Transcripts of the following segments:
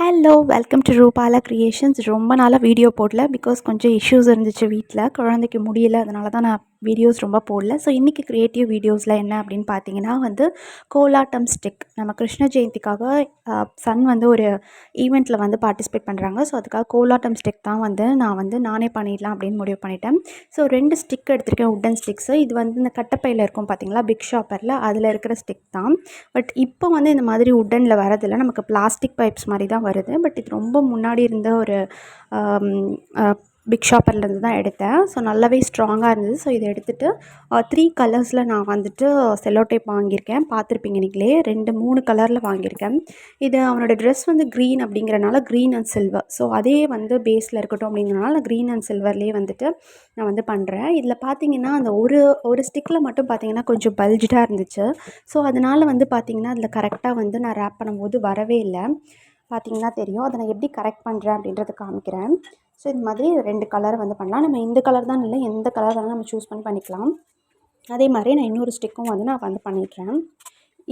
Hello welcome to Rupala creations. ரொம்ப நாளாக video போடல பிகாஸ் கொஞ்சம் இஷ்யூஸ் இருந்துச்சு வீட்டில். குழந்தைக்கு முடியல, அதனால தான் நான் வீடியோஸ் ரொம்ப போடல. ஸோ இன்றைக்கி க்ரியேட்டிவ் வீடியோஸில் என்ன அப்படின்னு பார்த்தீங்கன்னா கோலாட்டம் ஸ்டிக். நம்ம கிருஷ்ண ஜெயந்திக்காக சன் ஒரு ஈவெண்ட்டில் பார்ட்டிசிபேட் பண்ணுறாங்க. ஸோ அதுக்காக கோலாட்டம் ஸ்டிக் தான் நானே பண்ணிடலாம் அப்படின்னு முடிவு பண்ணிட்டேன். ஸோ 2 ஸ்டிக் எடுத்திருக்கேன், உட்டன் ஸ்டிக்ஸு. இது இந்த கட்டப்பையில் இருக்கும் பார்த்தீங்களா, பிக் ஷாப்பரில், அதில் இருக்கிற ஸ்டிக் தான். பட் இப்போ இந்த மாதிரி உட்டனில் வரதில்லை, நமக்கு பிளாஸ்டிக் பைப்ஸ் மாதிரி தான் வருது. பட் இது ரொம்ப முன்னாடி இருந்த ஒரு பிக் ஷாப்பர்லேருந்து தான் எடுத்தேன். ஸோ நல்லாவே ஸ்ட்ராங்காக இருந்தது. ஸோ இதை எடுத்துகிட்டு 3 கலர்ஸில் நான் செல்லோ டேப் வாங்கியிருக்கேன். பார்த்துருப்பீங்க நீங்களே, 2-3 கலரில் வாங்கியிருக்கேன். இது அவனோட ட்ரெஸ் க்ரீன் அப்படிங்கிறனால க்ரீன் அண்ட் சில்வர். ஸோ அதே பேஸில் இருக்கட்டும் அப்படிங்கிறனால நான் க்ரீன் அண்ட் சில்வர்லேயே நான் பண்ணுறேன். இதில் பார்த்தீங்கன்னா அந்த ஒரு ஸ்டிக்கில் மட்டும் பார்த்தீங்கன்னா கொஞ்சம் பல்ஜாக இருந்துச்சு. ஸோ அதனால் பார்த்தீங்கன்னா அதில் கரெக்டாக நான் ரேப் பண்ணும்போது வரவே இல்லை. பார்த்தீங்கன்னா தெரியும். அதை நான் எப்படி கரெக்ட் பண்ணுறேன் அப்படின்றத காமிக்கிறேன். ஸோ இது மாதிரி 2 கலரை பண்ணலாம். நம்ம இந்த கலர் தான் இல்லை, எந்த கலர் வேணாலும் நம்ம சூஸ் பண்ணிக்கலாம். அதே மாதிரி நான் இன்னொரு ஸ்டிக்கும் நான் பண்ணிடுறேன்.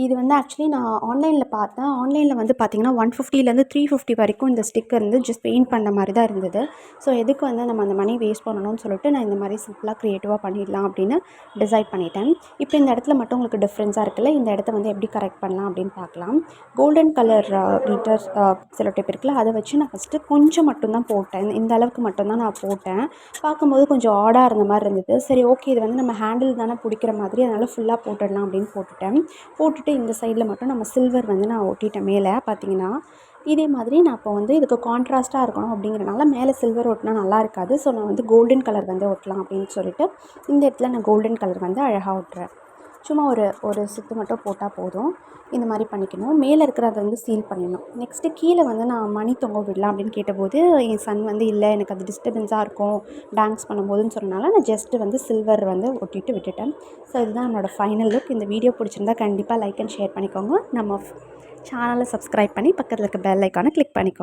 இது ஆக்சுவலி நான் ஆன்லைனில் பார்த்தேன். ஆன்லைனில் பார்த்தீங்கன்னா 150லேருந்து 350 வரைக்கும் இந்த ஸ்டிக்கர் ஜஸ்ட் பெயிண்ட் பண்ண மாதிரி தான் இருந்தது. ஸோ எதுக்கு நம்ம அந்த மணி வேஸ்ட் பண்ணணும்னு சொல்லிட்டு நான் இந்த மாதிரி சிம்பிளாக க்ரியேட்டிவாக பண்ணிடலாம் அப்படின்னு டிசைட் பண்ணிட்டேன். இப்போ இந்த இடத்துல மட்டும் உங்களுக்கு டிஃப்ரென்ஸாக இருக்குல்ல, இந்த இடத்த எப்படி கரெக்ட் பண்ணலாம் அப்படின்னு பார்க்கலாம். Golden colour glitter cello tape இருக்குல்ல, அதை வச்சு நான் ஃபஸ்ட்டு கொஞ்சம் மட்டும்தான் போட்டேன். இந்த அளவுக்கு மட்டும்தான் நான் போட்டேன். பார்க்கும்போது கொஞ்சம் ஆடாக இருந்த மாதிரி இருந்தது. சரி ஓகே, இது நம்ம ஹேண்டில் தானே பிடிக்கிற மாதிரி, அதனால் ஃபுல்லாக போட்டுடலாம் அப்படின்னு போட்டுட்டு இந்த சைடில் மட்டும் நம்ம சில்வர் நான் ஒட்டிட்டேன் மேலே. பார்த்தீங்கன்னா இதே மாதிரி நான் இப்போ இதுக்கு கான்ட்ராஸ்ட்டாக இருக்கணும் அப்படிங்கிறனால மேலே சில்வர் ஒட்டினா நல்லா இருக்காது. ஸோ நான் கோல்டன் கலர் ஒட்டலாம் அப்படின்னு சொல்லிட்டு இந்த இடத்துல நான் கோல்டன் கலர் அழகாக ஒட்டுறேன். சும்மா ஒரு சுத்து மட்டும் போட்டால் போதும். இந்த மாதிரி பண்ணிக்கணும். மேலே இருக்கிறத சீல் பண்ணிடணும். நெக்ஸ்ட்டு கீழே நான் மணி தொங்க விடலாம் அப்படின்னு கேட்டபோது என் சன் இல்லை, எனக்கு அது டிஸ்டர்பன்ஸாக இருக்கும் டான்ஸ் பண்ணும்போதுன்னு சொன்னனால நான் ஜஸ்ட்டு சில்வர் ஒட்டிட்டு விட்டுட்டேன். ஸோ இதுதான் என்னோடய ஃபைனல் லுக். இந்த வீடியோ பிடிச்சிருந்தா கண்டிப்பாக லைக் அண்ட் ஷேர் பண்ணிக்கோங்க. நம்ம சேனலை சப்ஸ்கிரைப் பண்ணி பக்கத்தில் இருக்க பெல் ஐக்கானை கிளிக் பண்ணிக்கோங்க.